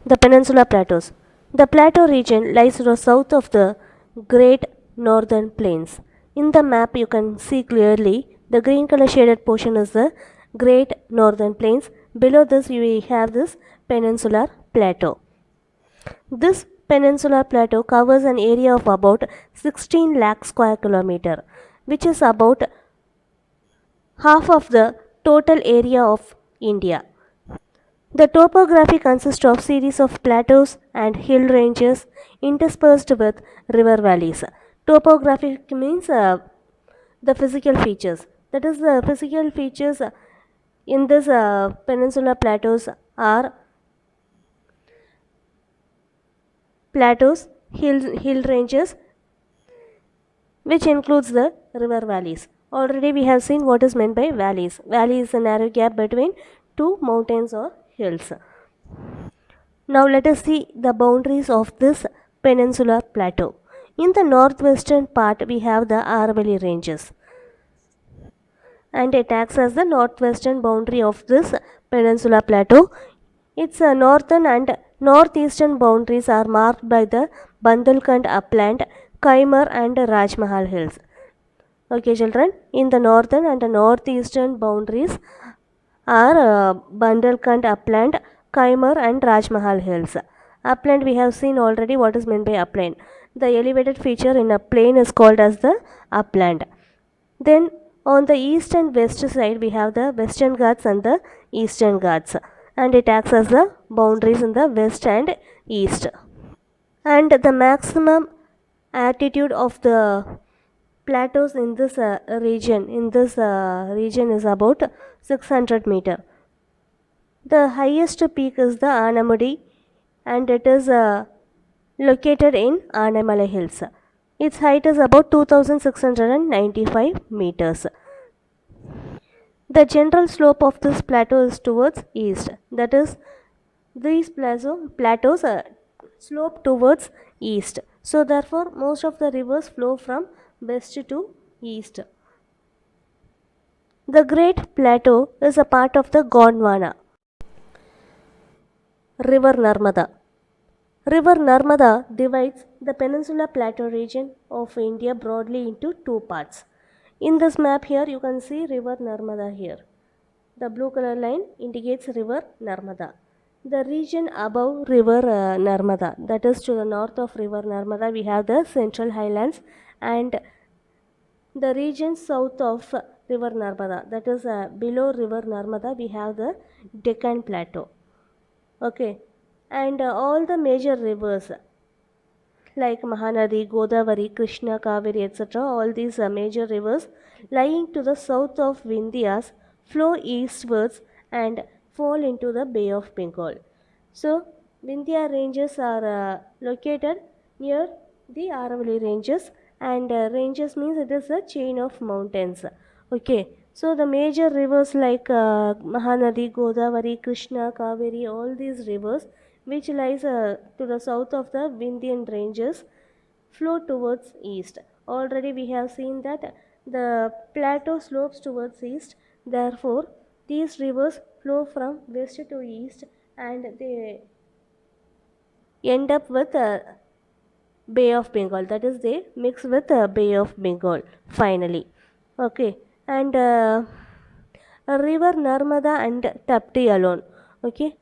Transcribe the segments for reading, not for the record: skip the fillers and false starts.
The Peninsula Plateaus. The plateau region lies to the south of the Great Northern Plains. In the map, you can see clearly the green color shaded portion is the Great Northern Plains. Below this, we have this Peninsular Plateau. This peninsular plateau covers an area of about 16 lakh square kilometer, which is about half of the total area of India. The topography consists of series of plateaus and hill ranges interspersed with river valleys. Topographic means the physical features. That is, the physical features in this peninsular plateaus are plateaus, hill ranges, which includes the river valleys. Already we have seen what is meant by valleys. Valley is a narrow gap between two mountains or hills. Now let us see the boundaries of this peninsular plateau. In the northwestern part we have the Aravalli ranges, and it acts as the northwestern boundary of this peninsula plateau. Its northern and northeastern boundaries are marked by the Bandhalkhand upland, Kaimar and Rajmahal hills. Okay children, in the northern and northeastern boundaries are Bandhalkhand upland, Kaimar and Rajmahal hills. Upland, we have seen already what is meant by upland. The elevated feature in a plain is called as the upland. Then on the east and west side we have the Western Ghats and the Eastern Ghats, and it acts as the boundaries in the west and east. And the maximum altitude of the plateaus in this region is about 600 meter. The highest peak is the Anamudi, and it is located in Anamalai Hills. Its height is about 2695 meters. The general slope of this plateau is towards east. That is, these plateaus slope towards east. So therefore, most of the rivers flow from west to east. The Great Plateau is a part of the Gondwana. River Narmada. River Narmada divides the Peninsula Plateau region of India broadly into two parts. In this map here, you can see River Narmada here. The blue color line indicates River Narmada. The region above River Narmada, that is to the north of River Narmada, we have the Central Highlands, and the region south of River Narmada, that is below River Narmada, we have the Deccan Plateau. Okay, and all the major rivers like Mahanadi, Godavari, Krishna, Kaveri, etc., all these major rivers lying to the south of Vindhyas flow eastwards and fall into the Bay of Bengal. So, Vindhya ranges are located near the Aravalli ranges, and ranges means it is a chain of mountains. Okay, so the major rivers like Mahanadi, Godavari, Krishna, Kaveri, all these rivers which lies to the south of the Vindhyan ranges flow towards east. Already we have seen that the plateau slopes towards east, therefore these rivers flow from west to east and they end up with Bay of Bengal, that is they mix with Bay of Bengal finally. Okay, and river Narmada and Tapti alone. Okay,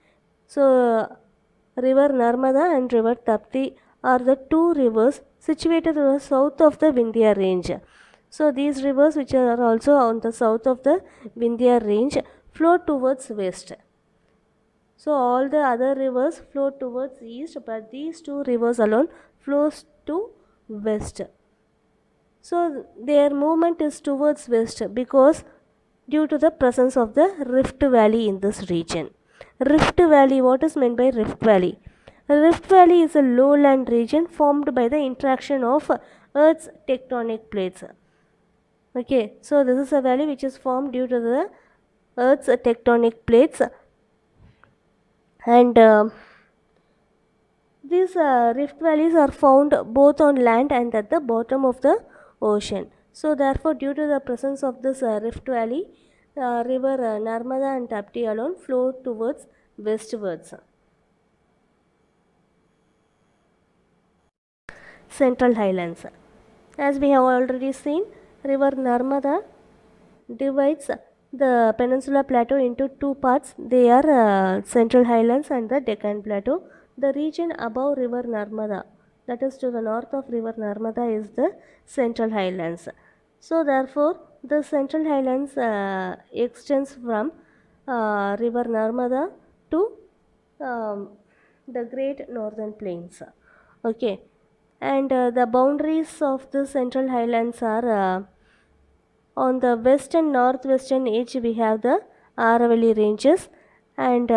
so river Narmada and river Tapti are the two rivers situated to the south of the Vindhya range. So these rivers which are also on the south of the Vindhya range flow towards west. So all the other rivers flow towards east, but these two rivers alone flows to west. So their movement is towards west because due to the presence of the Rift Valley in this region. Rift Valley, what is meant by Rift Valley? Rift Valley is a lowland region formed by the interaction of Earth's tectonic plates. Okay, so this is a valley which is formed due to the Earth's tectonic plates, and these rift valleys are found both on land and at the bottom of the ocean. So therefore, due to the presence of this rift valley, river Narmada and Tapti alone flow towards westwards. Central Highlands. As we have already seen, River Narmada divides the Peninsula Plateau into two parts. They are Central Highlands and the Deccan Plateau. The region above River Narmada, that is to the north of River Narmada, is the Central Highlands. So therefore, the Central Highlands extends from River Narmada to the Great Northern Plains. Okay, and the boundaries of the Central Highlands are on the west and northwestern edge. We have the Aravalli Ranges, and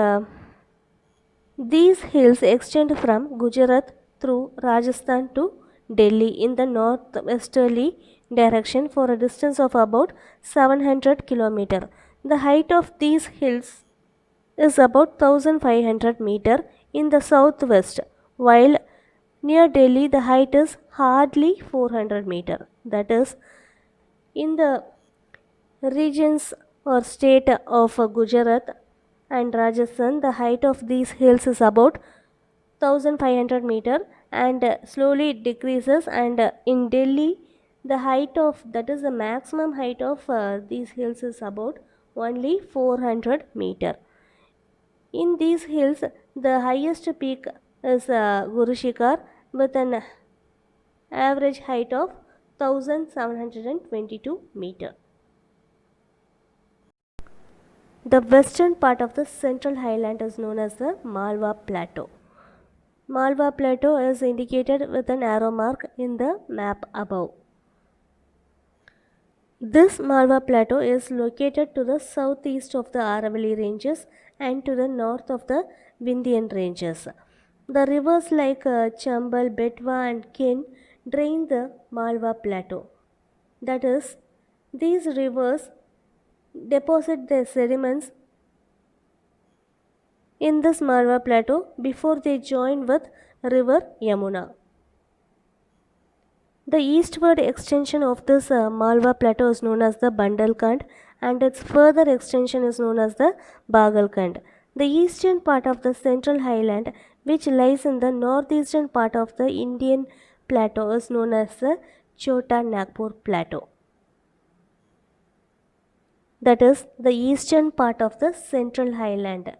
these hills extend from Gujarat through Rajasthan to Delhi in the northwesterly direction for a distance of about 700 km. The height of these hills is about 1500 meter in the southwest, while near Delhi the height is hardly 400 meter. That is, in the regions or state of Gujarat and Rajasthan, the height of these hills is about 1500 meter, and slowly it decreases, and in Delhi the height of, that is the maximum height of these hills, is about only 400 meter. In these hills, the highest peak is Guru Shikhar with an average height of 1722 meter. The western part of the Central Highland is known as the Malwa Plateau. Malwa Plateau is indicated with an arrow mark in the map above. This Malwa Plateau is located to the southeast of the Aravalli Ranges and to the north of the Vindhyan Ranges. The rivers like Chambal, Betwa and Ken drain the Malwa Plateau. That is, these rivers deposit their sediments in this Malwa Plateau before they join with river Yamuna. The eastward extension of this Malwa Plateau is known as the Bundelkhand, and its further extension is known as the Bagalkhand. The eastern part of the Central Highland, which lies in the northeastern part of the Indian Plateau, is known as the Chota Nagpur Plateau. That is, the eastern part of the Central Highland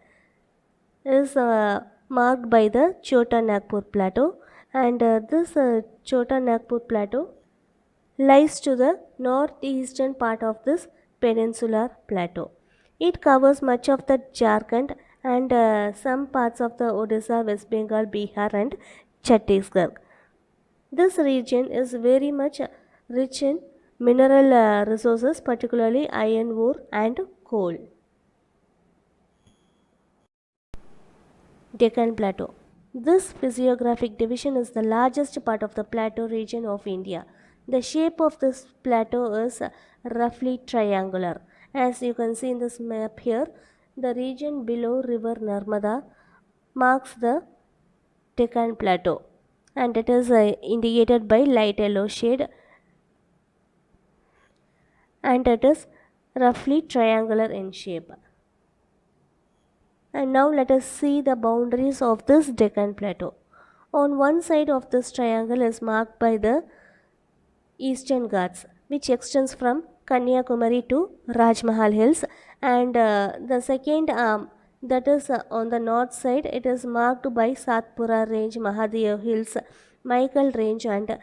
is marked by the Chota Nagpur Plateau, and this Chota Nagpur Plateau lies to the northeastern part of this peninsular plateau. It covers much of the Jharkhand and some parts of the Odisha, West Bengal, Bihar and Chhattisgarh. This region is very much rich in mineral resources, particularly iron ore and coal. Deccan Plateau. This physiographic division is the largest part of the plateau region of India. The shape of this plateau is roughly triangular. As you can see in this map here, the region below river Narmada marks the Deccan Plateau, and it is indicated by light yellow shade, and it is roughly triangular in shape. And now let us see the boundaries of this Deccan Plateau. On one side of this triangle is marked by the Eastern Ghats, which extends from Kanyakumari to Rajmahal Hills, and the second arm, that is on the north side, it is marked by Satpura Range, Mahadev Hills, Michael Range and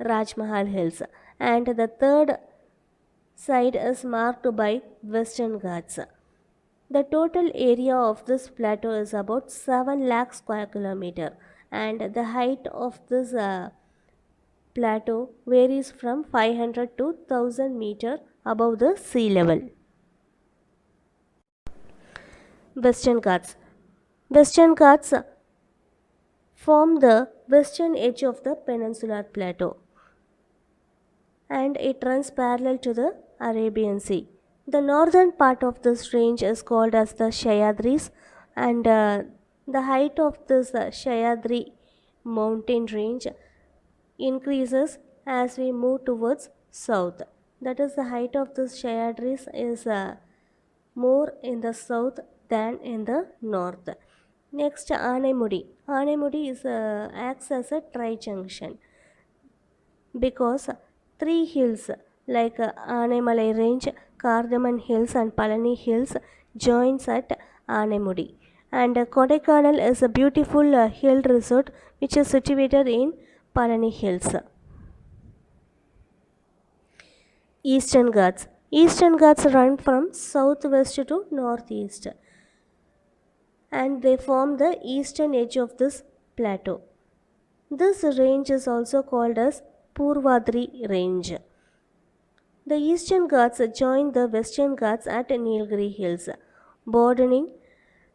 Rajmahal Hills, and the third side is marked by Western Ghats. The total area of this plateau is about 7 lakh square kilometer, and the height of this plateau varies from 500 to 1000 meter above the sea level. Western Ghats. Western Ghats form the western edge of the peninsular plateau, and it runs parallel to the Arabian Sea. The northern part of this range is called as the Sahyadris, and the height of this Sahyadri mountain range increases as we move towards south. That is, the height of this Sahyadris is more in the south than in the north. Next, Anemudi. Anemudi acts as a tri-junction. because three hills like Anemalai Range, Cardamom Hills and Palani Hills joins at Anemudi. And Kodaikanal is a beautiful hill resort which is situated in Palani Hills. Eastern Ghats. Eastern Ghats run from southwest to northeast and they form the eastern edge of this plateau. This range is also called as Purvadri Range. The Eastern Ghats join the Western Ghats at Nilgiri Hills, bordering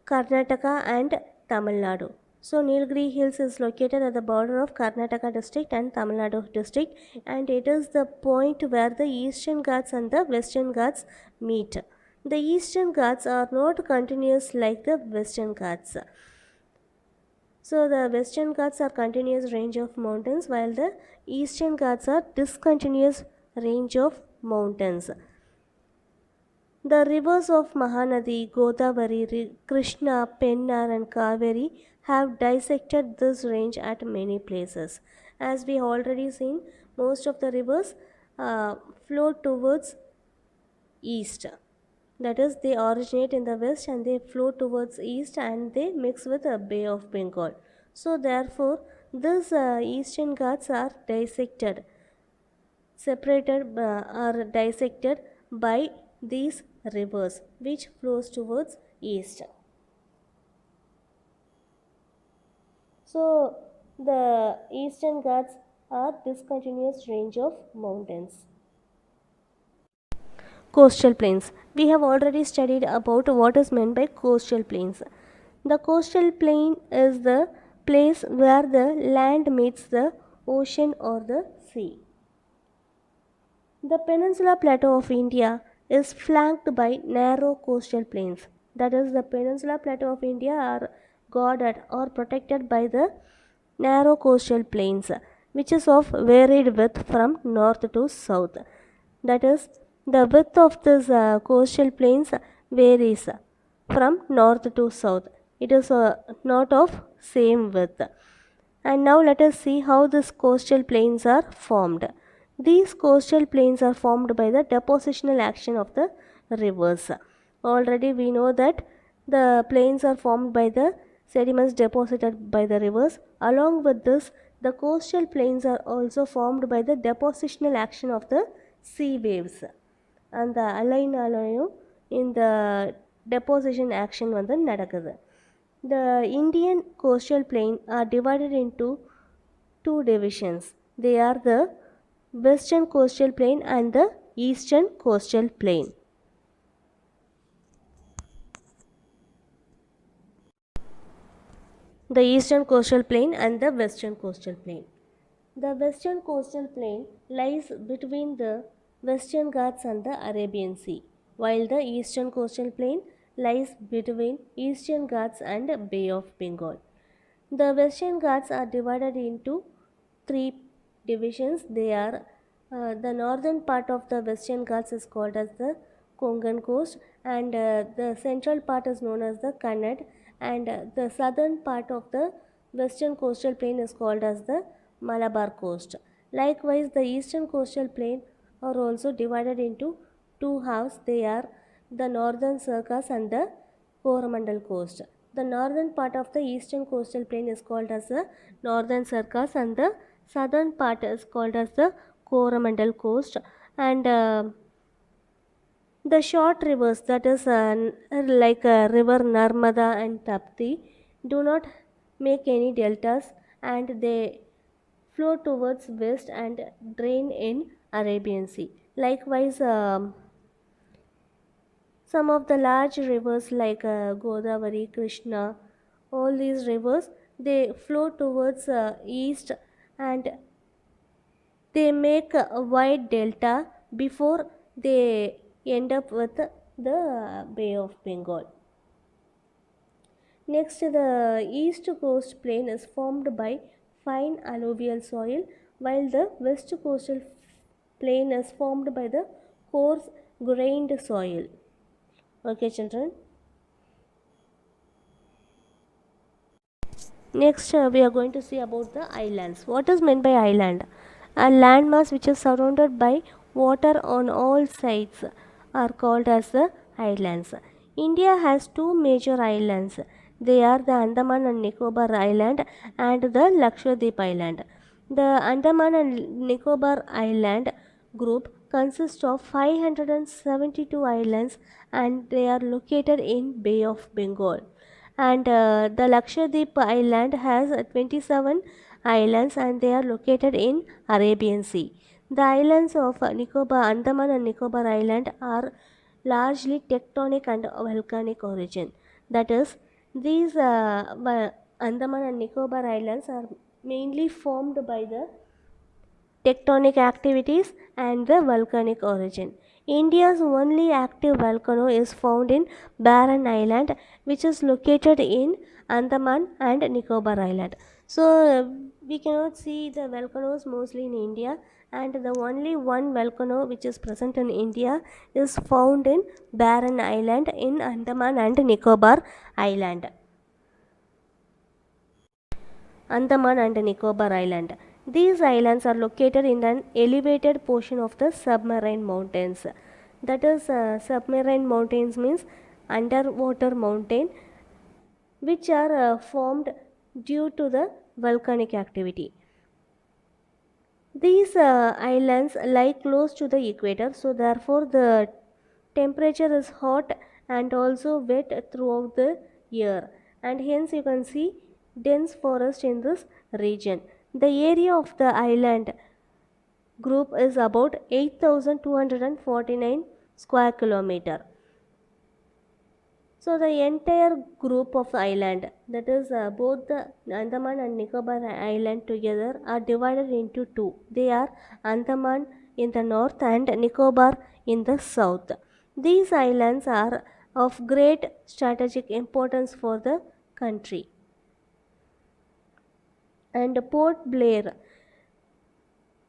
Karnataka and Tamil Nadu. So Nilgiri Hills is located at the border of Karnataka district and Tamil Nadu district, and it is the point where the Eastern Ghats and the Western Ghats meet. The Eastern Ghats are not continuous like the Western Ghats. So the Western Ghats are continuous range of mountains while the Eastern Ghats are discontinuous range of mountains. The rivers of Mahanadi, Godavari, Krishna, Pennar and Kaveri have dissected this range at many places. As we already seen, most of the rivers flow towards east. That is, they originate in the west and they flow towards east and they mix with the Bay of Bengal. So therefore, these Eastern Ghats are dissected by these rivers which flows towards east. So the Eastern Ghats are discontinuous range of mountains. Coastal plains. We have already studied about what is meant by coastal plains. The coastal plain is the place where the land meets the ocean or the sea. The Peninsula Plateau of India is flanked by narrow coastal plains. That is, the Peninsula Plateau of India are guarded or protected by the narrow coastal plains, which is of varied width from north to south. That is, the width of this coastal plains varies from north to south. It is not of same width. And now let us see how these coastal plains are formed. These coastal plains are formed by the depositional action of the rivers. Already we know that the plains are formed by the sediments deposited by the rivers. Along with this, the coastal plains are also formed by the depositional action of the sea waves. And the align in the deposition action வந்து நடக்குது. The Indian coastal plain are divided into two divisions. They are the Western coastal plain and the Eastern coastal plain. The Eastern coastal plain and the Western coastal plain. The Western coastal plain lies between the Western Ghats and the Arabian Sea, while the Eastern coastal plain lies between Eastern Ghats and Bay of Bengal. The Western Ghats are divided into three divisions. They are the northern part of the Western Ghats is called as the Konkan coast, and the central part is known as the Kannad, and the southern part of the Western coastal plain is called as the Malabar coast. Likewise, the Eastern coastal plain are also divided into two halves. They are the northern circus and the Coromandel coast. The northern part of the eastern coastal plain is called as the northern circus and the southern part is called as the Coromandel coast. And the short rivers, that is like river Narmada and Tapti, do not make any deltas and they flow towards west and drain in Arabian Sea. Likewise, some of the large rivers like Godavari, Krishna, all these rivers, they flow towards east and they make a wide delta before they end up with the Bay of Bengal. Next, the east coast plain is formed by fine alluvial soil, while the west coastal plain is formed by the coarse grained soil. Okay, children. Next, we are going to see about the islands. What is meant by island? A landmass which is surrounded by water on all sides are called as the islands. India has two major islands. They are the Andaman and Nicobar Island and the Lakshadweep Island. The Andaman and Nicobar Island group consists of 572 islands and they are located in Bay of Bengal. And the Lakshadweep Island has 27 islands and they are located in Arabian Sea. The islands of Nicobar, Andaman and Nicobar Island are largely tectonic and volcanic origin. That is, these Andaman and Nicobar Islands are mainly formed by the tectonic activities and the volcanic origin. India's only active volcano is found in Barren Island, which is located in Andaman and Nicobar Island. So, we cannot see the volcanoes mostly in India, and the only one volcano which is present in India is found in Barren Island in Andaman and Nicobar Island. Andaman and Nicobar Island. These islands are located in an elevated portion of the submarine mountains. That is, submarine mountains means underwater mountain which are formed due to the volcanic activity. These islands lie close to the equator, so therefore the temperature is hot and also wet throughout the year, and hence you can see dense forest in this region. The area of the island group is about 8,249 square kilometer. So the entire group of island, that is both the Andaman and Nicobar island together, are divided into two. They are Andaman in the north and Nicobar in the south. These islands are of great strategic importance for the country. And Port Blair,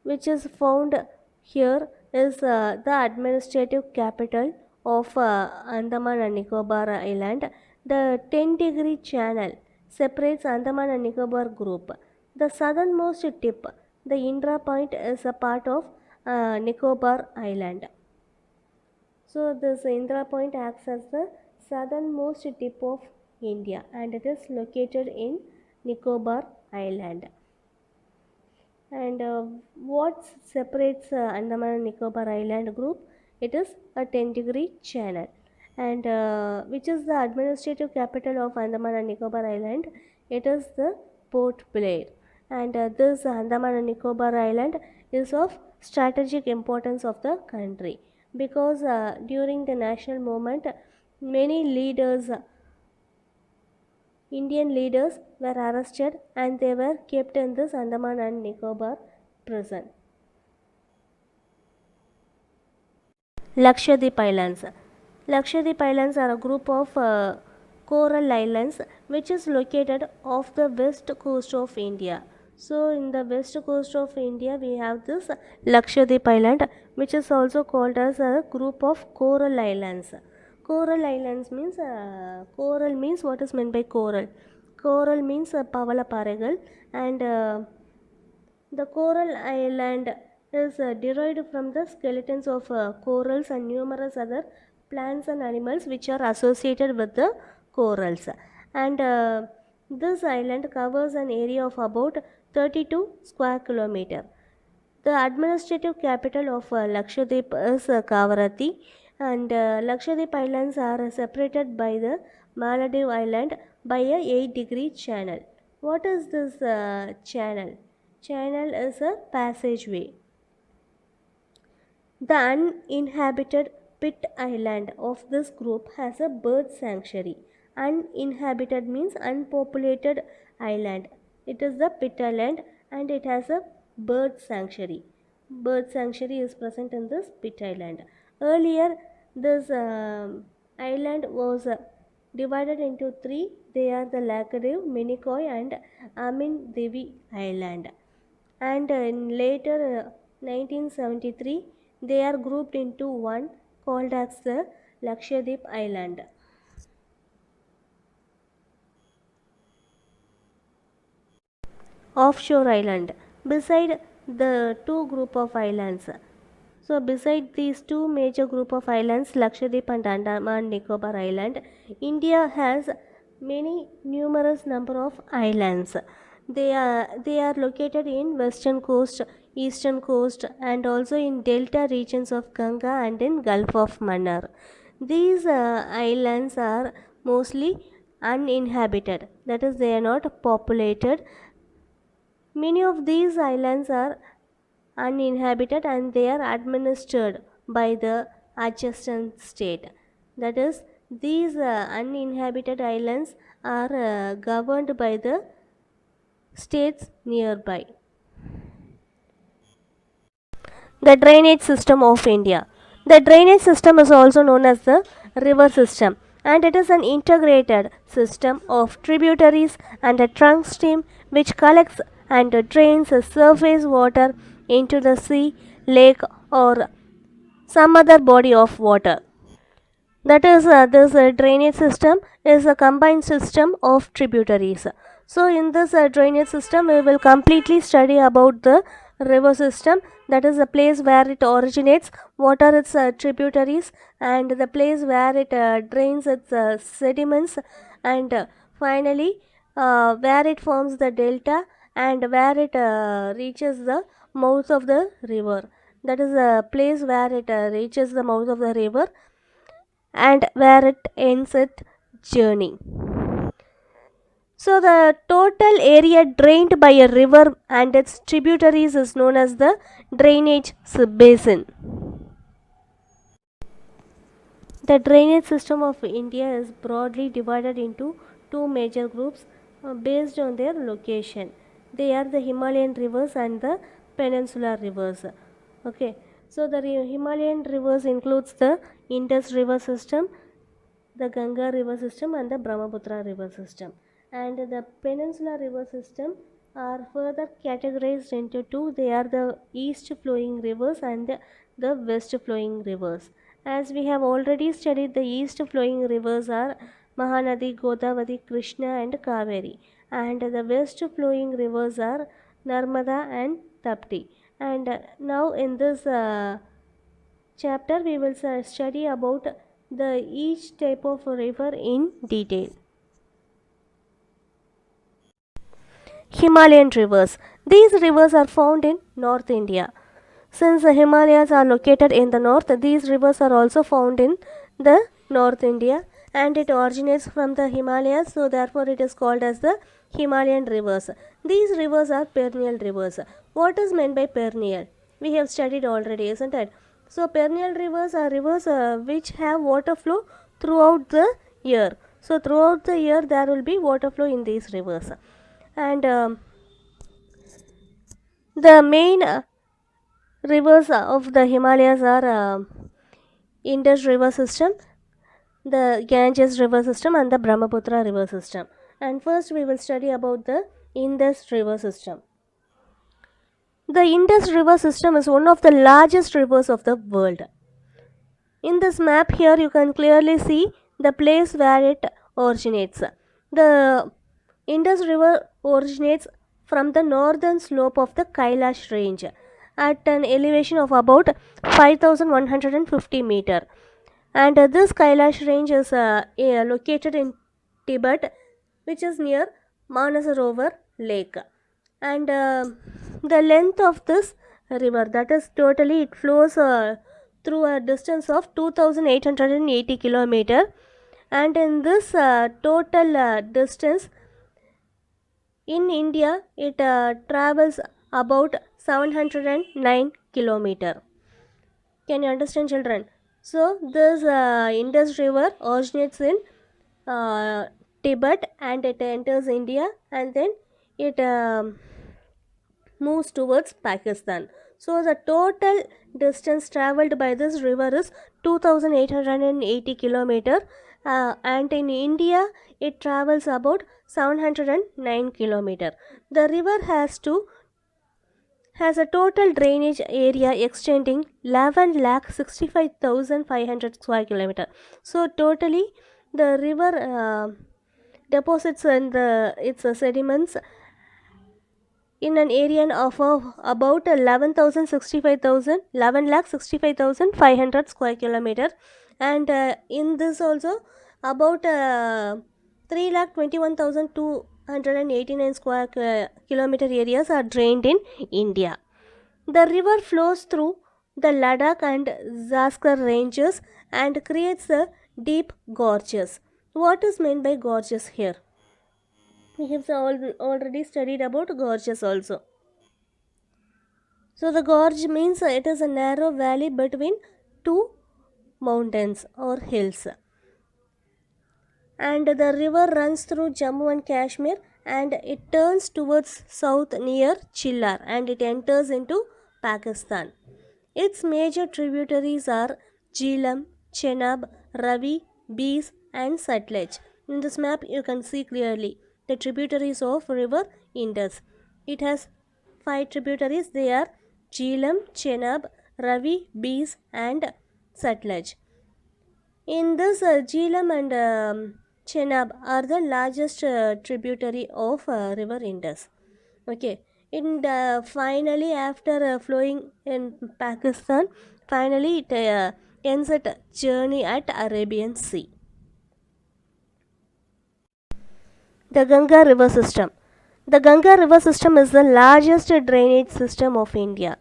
which is found here, is the administrative capital of Andaman and Nicobar Island. The 10-degree channel separates Andaman and Nicobar group. The southernmost tip, the Indra Point, is a part of Nicobar Island. So this Indra Point acts as the southernmost tip of India and it is located in Nicobar Island. And what separates Andaman and Nicobar Island group? It is a 10-degree channel, and which is the administrative capital of Andaman and Nicobar Island. It is the Port Blair, and this Andaman and Nicobar Island is of strategic importance of the country because during the national movement, many leaders Indian leaders were arrested and they were kept in this Andaman and Nicobar prison. Lakshadweep Islands. Lakshadweep Islands are a group of coral islands which is located off the west coast of India. So, in the west coast of India, we have this Lakshadweep Island, which is also called as a group of coral islands. Coral islands means coral means what is meant by coral? Coral means Pavala Paregal, and the coral island is derived from the skeletons of corals and numerous other plants and animals which are associated with the corals. And this island covers an area of about 32 square kilometer. The administrative capital of Lakshadweep is Kavaratti, and Lakshadweep Islands are separated by the Maldives Island by a 8-degree channel. What is this channel? Channel is a passageway. The uninhabited Pitt Island of this group has a bird sanctuary. Uninhabited means unpopulated island. It is the Pitt Island and it has a bird sanctuary. Bird sanctuary is present in this Pitt Island. Earlier, this island was divided into three. They are the Laccadive, Minicoy and Amin Devi Island. And in later 1973, they are grouped into one called as the Lakshadweep Island. Offshore island. Beside the two group of islands. So beside these two major group of islands, Lakshadweep and Andaman Nicobar Island, India has many numerous number of islands. They are located in western coast, eastern coast, and also in delta regions of Ganga and in Gulf of Mannar. These islands are mostly uninhabited, that is, they are not populated. Many of these islands are uninhabited and they are administered by the adjacent state. That is, these uninhabited islands are governed by the states nearby. The drainage system of India. The drainage system is also known as the river system, and it is an integrated system of tributaries and a trunk stream which collects and drains surface water into the sea, lake, or some other body of water. That is, this drainage system is a combined system of tributaries. So in this drainage system we will completely study about the river system, that is the place where it originates, what are its tributaries, and the place where it drains its sediments, and finally where it forms the delta and where it reaches the mouth of the river. That is the place where it reaches the mouth of the river and where it ends its journey. So, the total area drained by a river and its tributaries is known as the drainage basin. The drainage system of India is broadly divided into two major groups based on their location. They are the Himalayan rivers and the peninsular rivers. Okay, so the Himalayan rivers includes the Indus river system, the Ganga river system, and the Brahmaputra river system. And the peninsular river system are further categorized into two. They are the east flowing rivers and the west flowing rivers. As we have already studied, the east flowing rivers are Mahanadi, Godavari, Krishna, and Kaveri, and the west flowing rivers are Narmada and Tapti. And now in this chapter we will study about the each type of river in detail. Himalayan rivers. These rivers are found in North India. Since the Himalayas are located in the north, these rivers are also found in the North India, and it originates from the Himalayas, so therefore it is called as the Himalayan rivers. These rivers are perennial rivers. What is meant by perennial? We have studied already, isn't it? So perennial rivers are rivers which have water flow throughout the year. So throughout the year there will be water flow in these rivers. And the main rivers of the Himalayas are Indus river system, the Ganges river system, and the Brahmaputra river system. And first we will study about the Indus river system. The Indus river system is one of the largest rivers of the world. In this map here you can clearly see the place where it originates. The Indus river originates from the northern slope of the Kailash range at an elevation of about 5150 meter, and this Kailash range is located in Tibet, which is near Manasarovar lake. And the length of this river, that is totally it flows through a distance of 2880 kilometer, and in this total distance in India it travels about 709 kilometer. Can you understand, children? So this Indus river originates in Tibet and it enters India, and then it moves towards Pakistan. So the total distance traveled by this river is 2880 kilometer, and in India it travels about 709 kilometer. The river has a total drainage area extending 11,65,500 square kilometer. So totally the river deposits and its sediments in an area of about 11,65,500 square kilometer, and in this also about 3,21,289 square kilometer areas are drained in India. The river flows through the Ladakh and Zanskar ranges and creates a deep gorges. What is meant by gorges here? We have already studied about gorges also. So the gorge means it is a narrow valley between two mountains or hills. And the river runs through Jammu and Kashmir and it turns towards south near Chillar and it enters into Pakistan. Its major tributaries are Jhelum, Chenab, Ravi, Beas and Sutlej. In this map you can see clearly the tributaries of river Indus. It has 5 tributaries. They are Jhelum, Chenab, Ravi, Beas and Sutlej. In this Jhelum and Chenab are the largest tributary of river Indus. Okay, finally after flowing in Pakistan, finally it ends its journey at Arabian Sea. The Ganga river system. The Ganga river system is the largest drainage system of India.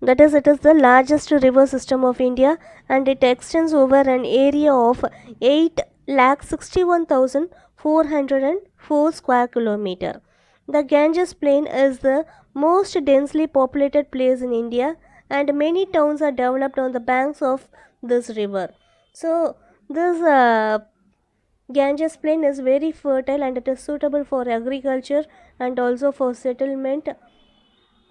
That is, it is the largest river system of India and it extends over an area of 8,61,404 square kilometer. The Ganges plain is the most densely populated place in India and many towns are developed on the banks of this river. So, this Ganges plain is very fertile and it is suitable for agriculture and also for settlement,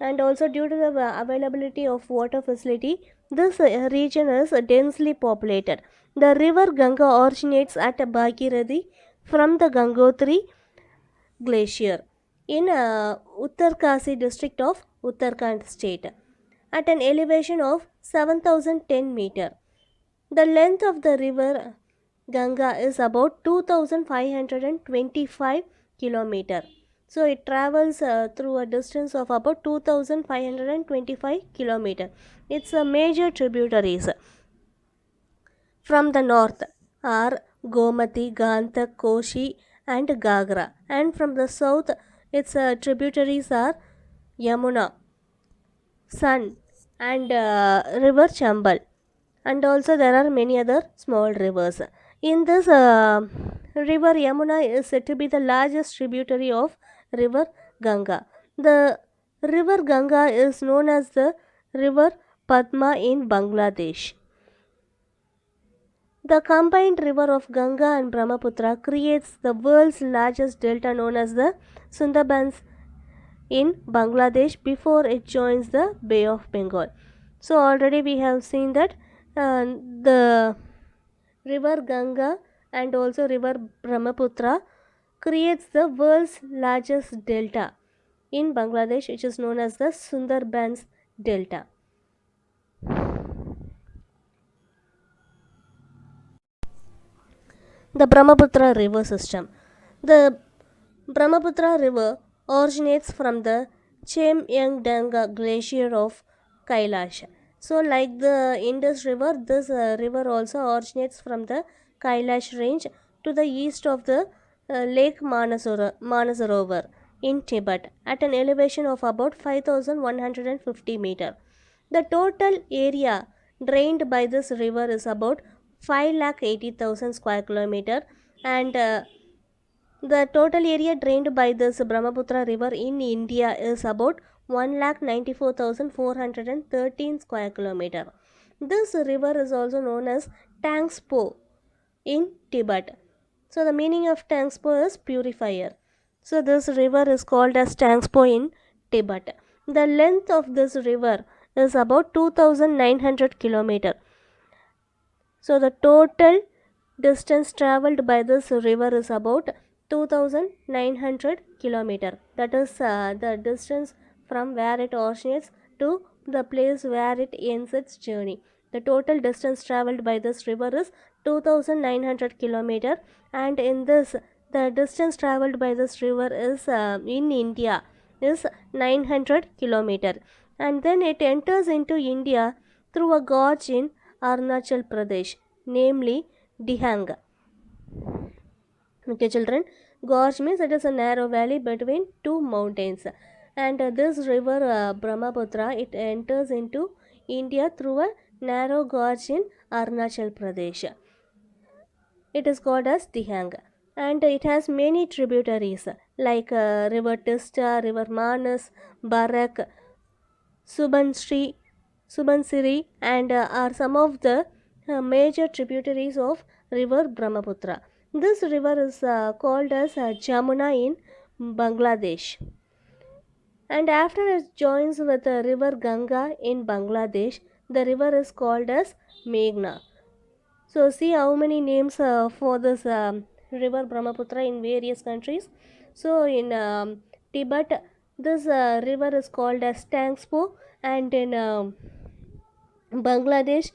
and also due to the availability of water facility, this region is densely populated. The river Ganga originates at Bhagirathi from the Gangotri glacier in Uttarkasi district of Uttarakhand state at an elevation of 7010 meter. The length of the river Ganga is about 2525 kilometer. So it travels through a distance of about 2525 kilometer. Its major tributaries from the north are Gomati, Gantak, Koshi and Gagra, and from the south its tributaries are Yamuna, Sun and river Chambal, and also there are many other small rivers. In this river Yamuna is said to be the largest tributary of river Ganga. The river Ganga is known as the river Padma in Bangladesh. The combined river of Ganga and Brahmaputra creates the world's largest delta known as the Sundarbans in Bangladesh before it joins the Bay of Bengal. So already we have seen that the river Ganga and also river Brahmaputra creates the world's largest delta in Bangladesh, which is known as the Sundarbans Delta. The Brahmaputra river system. The Brahmaputra river originates from the Chemyangdanga glacier of Kailash. So like the Indus river, this river also originates from the Kailash range to the east of the Lake Manasarovar in Tibet at an elevation of about 5150 meter. The total area drained by this river is about 5,80,000 square kilometer, and the total area drained by this Brahmaputra river in India is about 1,94,413 square kilometer. This river is also known as Tangspo in Tibet. So the meaning of Tangspo is purifier. So this river is called as Tangspo in Tibet. The length of this river is about 2,900 kilometer. So the total distance traveled by this river is about 2,900 kilometer. That is the distance from where it originates to the place where it ends its journey. The total distance traveled by this river is 2,900 kilometer, and in this the distance traveled by this river is in India is 900 kilometer, and then it enters into India through a gorge in Arunachal Pradesh, namely Dihang. Okay, children, gorge means it is a narrow valley between two mountains, and this river Brahmaputra, it enters into India through a narrow gorge in Arunachal Pradesh. It is called as Dihang, and it has many tributaries like river Tista, river Manas, Barak, Subansiri, Subansiri, and are some of the major tributaries of river Brahmaputra. This river is called as Jamuna in Bangladesh, and after it joins with the river Ganga in Bangladesh, the river is called as Meghna. So see how many names for this river Brahmaputra in various countries. So in Tibet, this river is called as Tangspo, and in Bangladesh,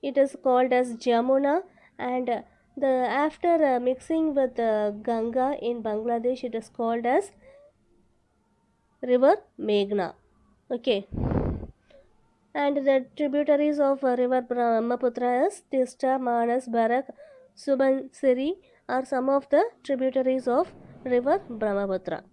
it is called as Jamuna, and the after mixing with Ganga in Bangladesh, it is called as river Meghna. Okay, and the tributaries of river Brahmaputra is Tista, Manas, Barak, Subansiri are some of the tributaries of river Brahmaputra.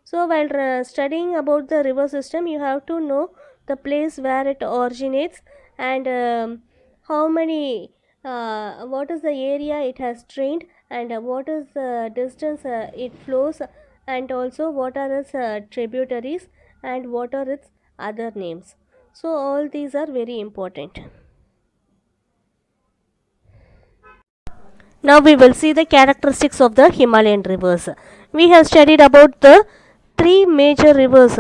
So while studying about the river system, you have to know the place where it originates, and how many what is the area it has drained, and what is the distance it flows, and also what are its tributaries, and what are its other names. So all these are very important. Now we will see the characteristics of the Himalayan rivers. We have studied about the three major rivers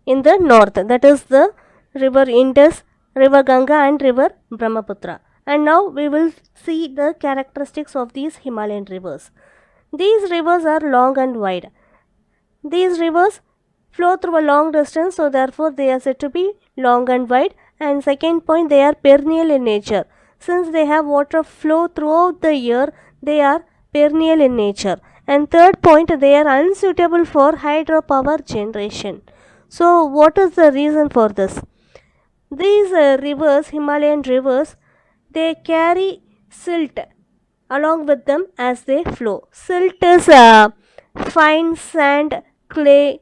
in the north, that is the river Indus, river Ganga, and river Brahmaputra. And now we will see the characteristics of these Himalayan rivers. These rivers are long and wide. These rivers flow through a long distance, so therefore they are said to be long and wide. And second point, they are perennial in nature. Since they have water flow throughout the year, they are perennial in nature. And third point, they are unsuitable for hydropower generation. So what is the reason for this? These rivers, Himalayan rivers, they carry silt along with them as they flow. Silt is fine sand, clay,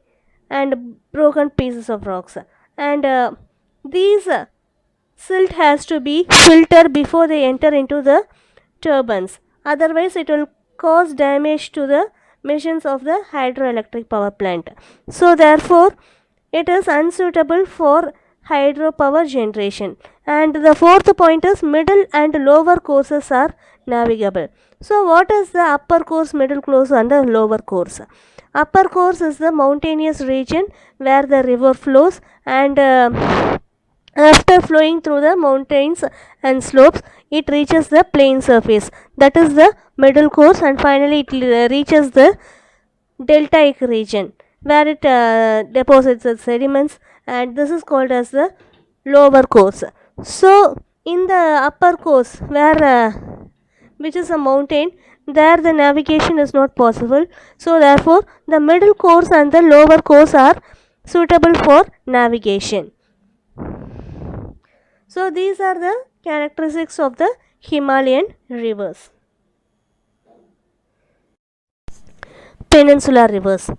and broken pieces of rocks. And these silt has to be filtered before they enter into the turbines. Otherwise, it will cause damage to the machines of the hydroelectric power plant. So, therefore, it is unsuitable for hydropower generation. And the fourth point is middle and lower courses are navigable. So, what is the upper course, middle course, and the lower course? Upper course is the mountainous region where the river flows, and after flowing through the mountains and slopes, it reaches the plain surface. That is the middle course, and finally it reaches the deltaic region where it deposits its sediments, and this is called as the lower course. So, in the upper course, where which is a mountain, there the navigation is not possible. So, therefore, the middle course and the lower course are suitable for navigation. So, these are the characteristics of the Himalayan rivers. Peninsular rivers.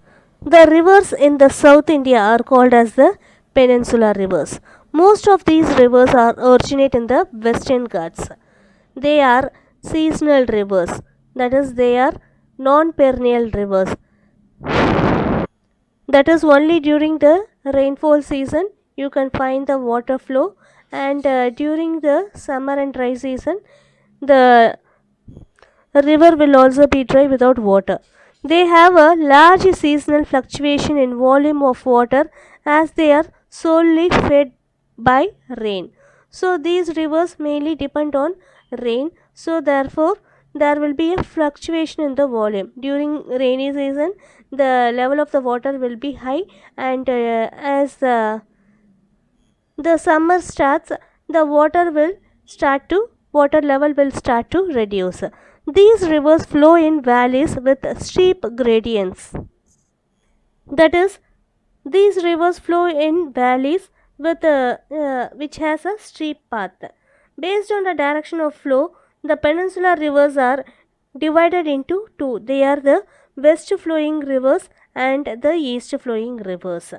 The rivers in the South India are called as the peninsular rivers. Most of these rivers originate in the Western Ghats. They are seasonal rivers, that is, they are non-perennial rivers. That is, only during the rainfall season you can find the water flow, and during the summer and dry season the river will also be dry without water. They have a large seasonal fluctuation in volume of water as they are solely fed by rain. So these rivers mainly depend on rain. So therefore there will be a fluctuation in the volume. During rainy season the level of the water will be high, and as the summer starts, the water level will start to reduce. These rivers flow in valleys with steep gradients. That is, these rivers flow in valleys which has a steep path. Based on the direction of flow, the peninsular rivers are divided into two. They are the west flowing rivers and the east flowing rivers.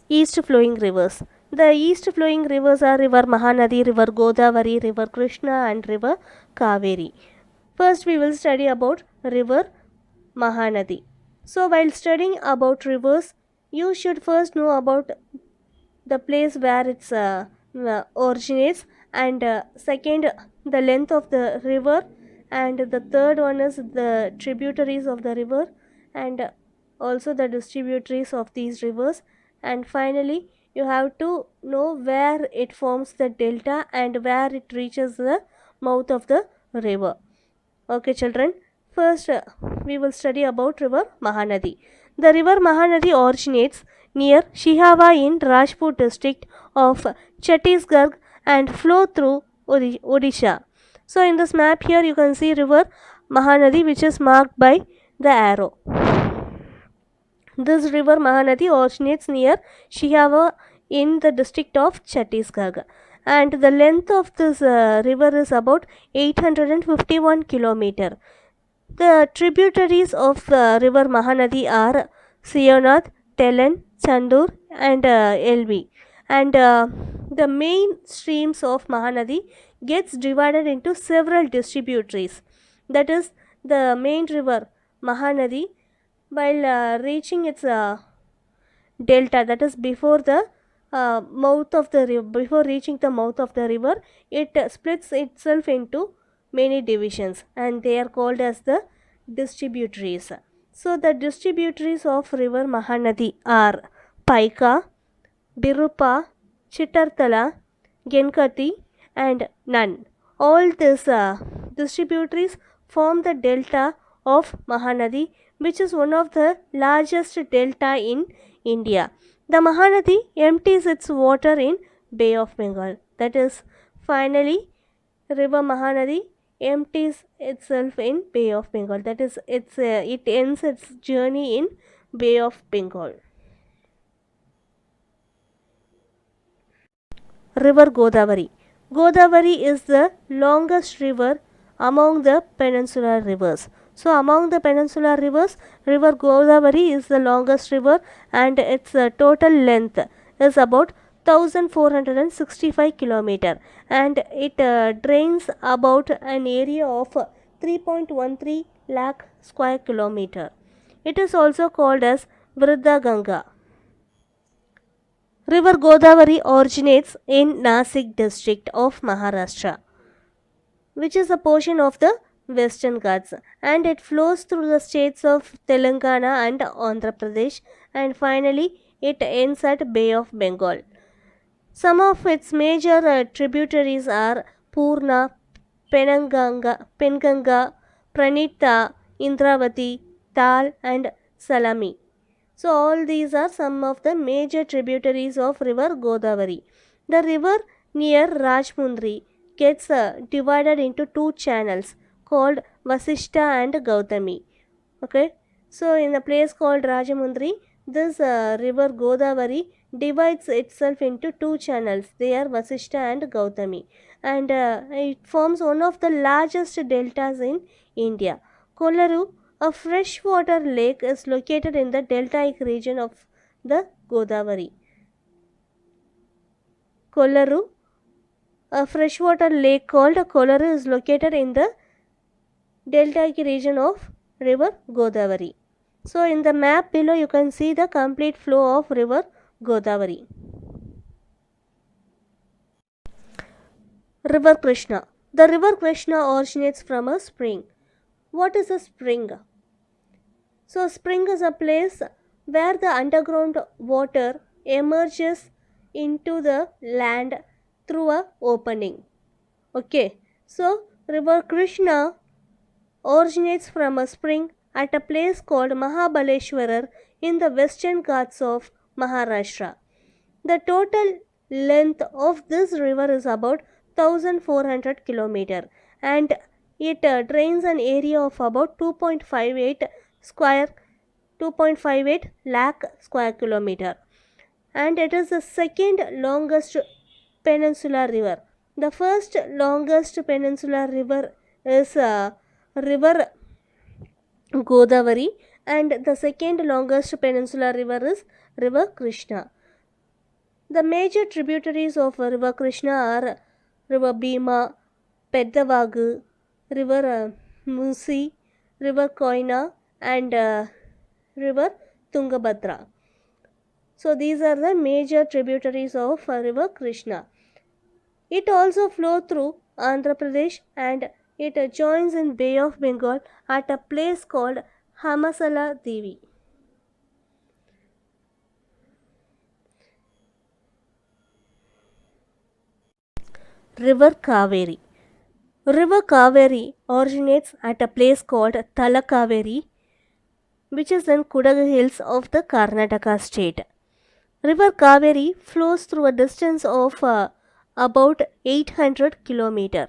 East flowing rivers. The east flowing rivers are River Mahanadi, River Godavari, River Krishna, and River Kaveri. First, we will study about River Mahanadi. So, while studying about rivers, you should first know about the place where it originates, and second, the length of the river, and the third one is the tributaries of the river, and also the distributaries of these rivers, and finally you have to know where it forms the delta and where it reaches the mouth of the river. Okay, children. First, we will study about River Mahanadi. The River Mahanadi originates near Shihava in Rajput district of Chhattisgarh and flow through Odisha. So, in this map here, you can see River Mahanadi, which is marked by the arrow. This River Mahanadi originates near Shihava in the district of Chhattisgarh, and the length of this river is about 851 kilometer. The tributaries of the river Mahanadi are Sionath, Telen, Chandur, and Elvi. And the main streams of Mahanadi gets divided into several distributaries. That is, the main river Mahanadi, while reaching its delta, that is before the mouth of the river, before reaching the mouth of the river, it splits itself into many divisions, and they are called as the distributaries. So the distributaries of river Mahanadi are Paika, Birupa, Chittartala, Genkati, and Nan. All these distributaries form the delta of Mahanadi, which is one of the largest delta in India. The Mahanadi empties its water in Bay of Bengal. That is, finally, River Mahanadi empties itself in Bay of Bengal. That is, it ends its journey in Bay of Bengal. River Godavari. Godavari is the longest river among the peninsular rivers. So, among the peninsular rivers, River Godavari is the longest river, and its total length is about 1465 kilometer, and it drains about an area of 3.13 lakh square kilometer. It is also called as Vriddha Ganga. River Godavari originates in Nasik district of Maharashtra, which is a portion of the Western Ghats, and it flows through the states of Telangana and Andhra Pradesh, and finally it ends at Bay of Bengal. Some of its major tributaries are Purna, Penganga, Pranita, Indravati, Tal, and Salami. So, all these are some of the major tributaries of river Godavari. The river near Rajmundri gets divided into two channels called Vasishta and Gautami. Okay, so in a place called Rajamundri, this river Godavari divides itself into two channels. They are Vasishta and Gautami, and it forms one of the largest deltas in India. Kollaru, a freshwater lake, is located in the deltaic region of the Godavari. Kollaru, a freshwater lake called Kollaru, is located in the deltaic region of river Godavari. So, in the map below, you can see the complete flow of river Godavari. River Krishna. The river Krishna originates from a spring. What is a spring? So, spring is a place where the underground water emerges into the land through a opening. Okay, so river Krishna originates from a spring at a place called Mahabaleshwarar in the western Ghats of Maharashtra. The total length of this river is about 1400 km, and it drains an area of about 2.58 square 2.58 lakh square kilometer, and it is the second longest peninsular river. The first longest peninsular river is river Godavari, and the second longest peninsular river is river Krishna. The major tributaries of river Krishna are river Bhima, Peddavagu, river Musi, river Koina, and river Tungabhadra. So these are the major tributaries of river Krishna. It also flows through Andhra Pradesh, and it joins in Bay of Bengal at a place called Hamasala Devi. River Kaveri. River Kaveri originates at a place called Talakaveri, which is in Kudagu Hills of the Karnataka state. River Kaveri flows through a distance of about 800 km.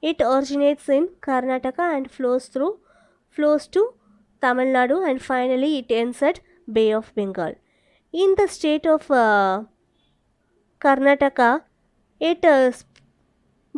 It originates in Karnataka and flows to Tamil Nadu, and finally it ends at Bay of Bengal. In the state of Karnataka, it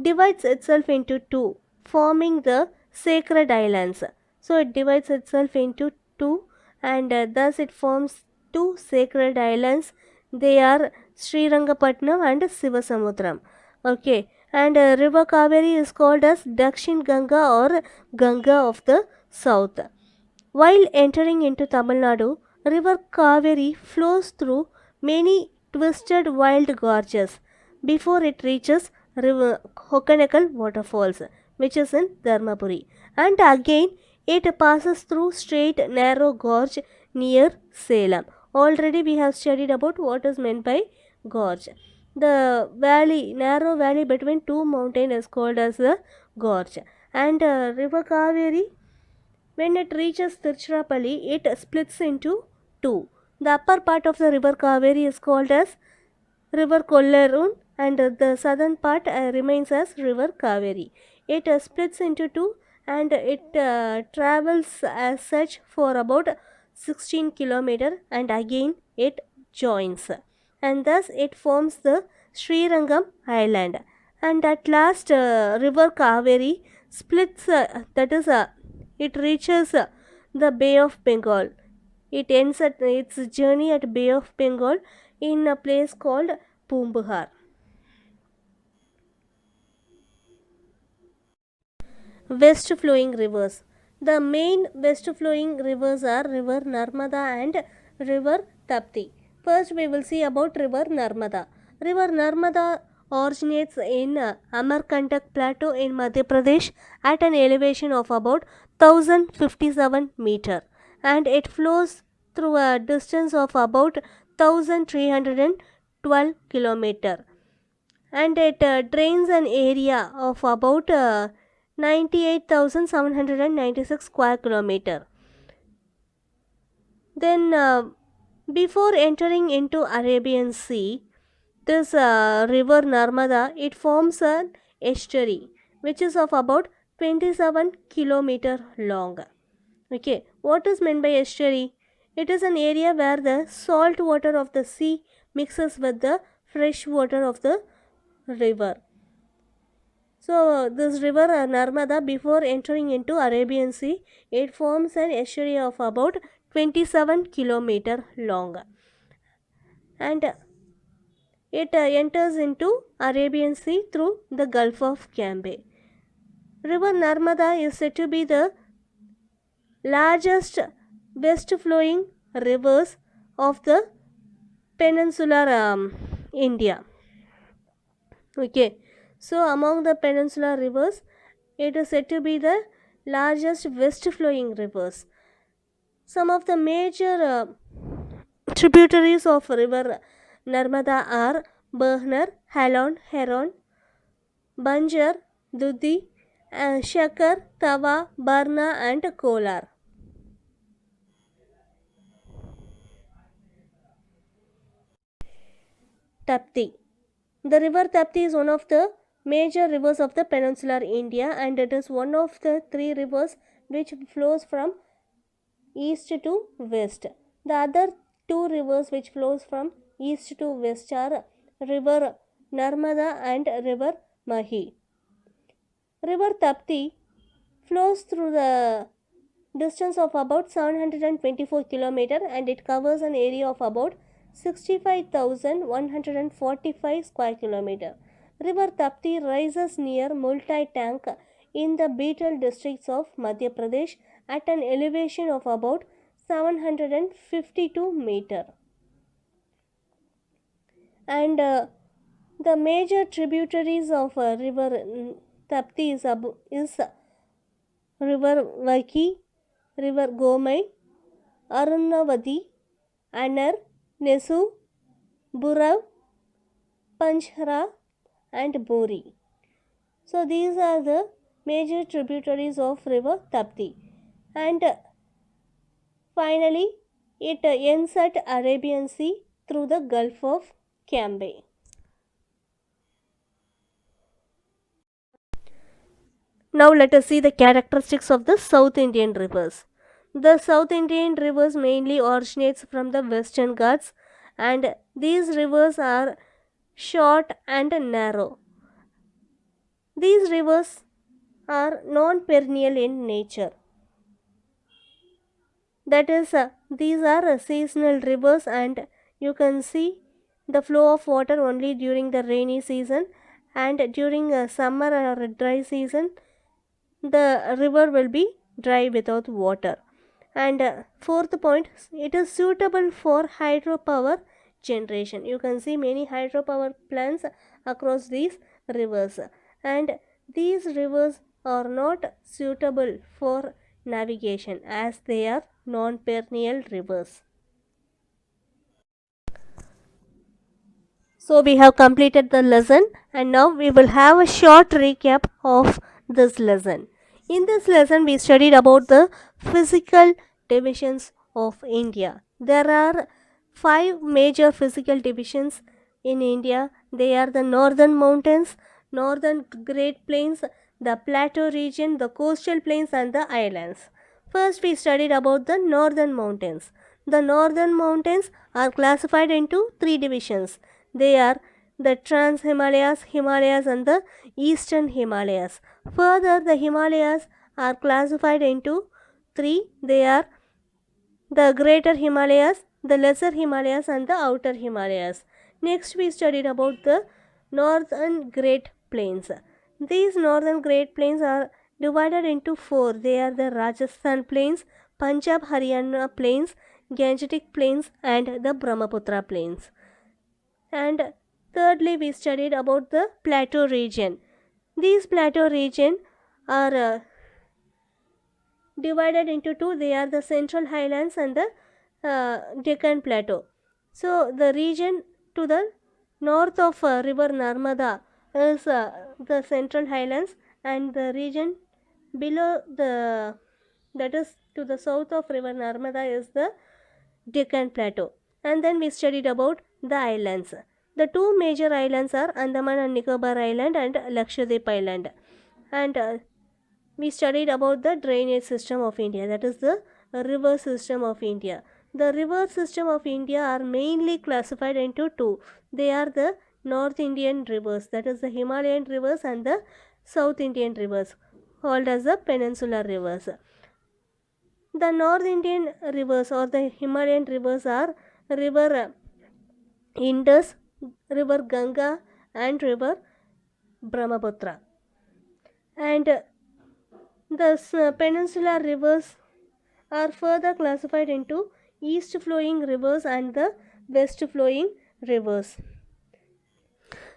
divides itself into two, forming the sacred islands. So it divides itself into two, and thus it forms two sacred islands. They are Srirangapatnam and Sivasamudram. Okay, and river Kaveri is called as Dakshin Ganga or Ganga of the south. While entering into Tamil Nadu, river Kaveri flows through many twisted wild gorges before it reaches river Hokanekal waterfalls, which is in Dharmapuri, and again it passes through straight narrow gorge near Salem. Already we have studied about what is meant by gorge. The valley, narrow valley between two mountains is called as the gorge, and river Kaveri, when it reaches Tiruchirappalli, it splits into two. The upper part of the river Kaveri is called as river Kollerun, and the southern part remains as river Kaveri. It splits into two, and it travels as such for about 16 km, and again it joins, and thus it forms the Srirangam island. And at last river Kaveri splits, that is it reaches the Bay of Bengal. It ends at its journey at Bay of Bengal in a place called Pumbuhar. West flowing rivers. The main west flowing rivers are river Narmada and river Tapti. First we will see about river Narmada. River Narmada originates in Amarkantak plateau in Madhya Pradesh at an elevation of about 1057 meter, and it flows through a distance of about 1312 kilometer, and it drains an area of about 98,796 square kilometer. Then before entering into Arabian Sea, this river Narmada, it forms an estuary which is of about 27 kilometer long. Okay, what is meant by estuary? It is an area where the salt water of the sea mixes with the fresh water of the river. So this river Narmada, before entering into Arabian Sea, it forms an estuary of about 27 kilometer long, and it enters into Arabian Sea through the Gulf of Cambay. River Narmada is said to be the largest west flowing rivers of the peninsular India. Okay, so among the peninsular rivers, it is said to be the largest west flowing rivers. Some of the major tributaries of river Narmada are Bahnar, Halon, Heron, Banjar, Dudhi, Shakar, Tawa, Barna, and Kolar. Tapti. The river Tapti is one of the major rivers of the peninsular India, and it is one of the three rivers which flows from east to west. The other two rivers which flows from east to west are river Narmada and river Mahi. River Tapti flows through the distance of about 724 km and it covers an area of about 65,145 square km. River Tapti rises near Multai Tank in the Beetal districts of Madhya Pradesh at an elevation of about 752 meter. And the major tributaries of river Tapti is river Vaki, river Gomai, Arunavati, Anar, Nesu, Burav, Panchhara and Bori. So these are the major tributaries of river Tapti. And finally it ends at Arabian Sea through the Gulf of Cambay. Now let us see the characteristics of the South Indian rivers. The South Indian rivers mainly originates from the Western Ghats and these rivers are short and narrow. These rivers are non-perennial in nature. That is, these are seasonal rivers and you can see the flow of water only during the rainy season, and during summer or dry season the river will be dry without water. And fourth point, it is suitable for hydropower generation. You can see many hydropower plants across these rivers, and these rivers are not suitable for navigation as they are non-perennial rivers. So we have completed the lesson and now we will have a short recap of this lesson. In this lesson we studied about the physical divisions of India. There are 5 major physical divisions in India. They are the northern mountains, northern Great Plains, the plateau region, the coastal plains and the islands. First we studied about the northern mountains. The northern mountains are classified into 3 divisions. They are the Trans-Himalayas, Himalayas and the Eastern Himalayas. Further, the Himalayas are classified into 3. They are the Greater Himalayas, the Lesser Himalayas and the Outer Himalayas. Next we studied about the Northern Great Plains. These Northern Great Plains are divided into 4. They are the Rajasthan Plains, Punjab Haryana Plains, Gangetic Plains and the Brahmaputra Plains. And thirdly we studied about the plateau region. These plateau region are divided into 2. They are the Central Highlands and the Deccan Plateau. So the region to the north of river Narmada is the Central Highlands, and the region below that is to the south of river Narmada is the Deccan Plateau. And then we studied about the islands. The 2 major islands are Andaman and Nicobar Island and Lakshadweep Island. And we studied about the drainage system of India, that is the river system of India. The river system of India are mainly classified into 2. They are the North Indian rivers, that is the Himalayan rivers, and the South Indian rivers, called as the peninsular rivers. The North Indian rivers or the Himalayan rivers are river Indus, river Ganga and river Brahmaputra. And the peninsular rivers are further classified into east flowing rivers and the west flowing rivers.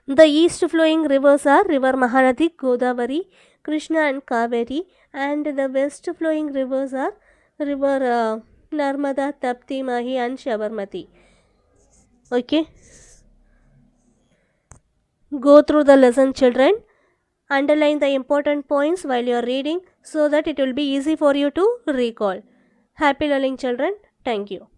The east flowing rivers are river Mahanadi, Godavari, Krishna and Kaveri, and the west flowing rivers are river Narmada, Tapti, Mahi and Sabarmati. Okay. Go through the lesson, children. Underline the important points while you are reading so that it will be easy for you to recall. Happy learning, children. Thank you.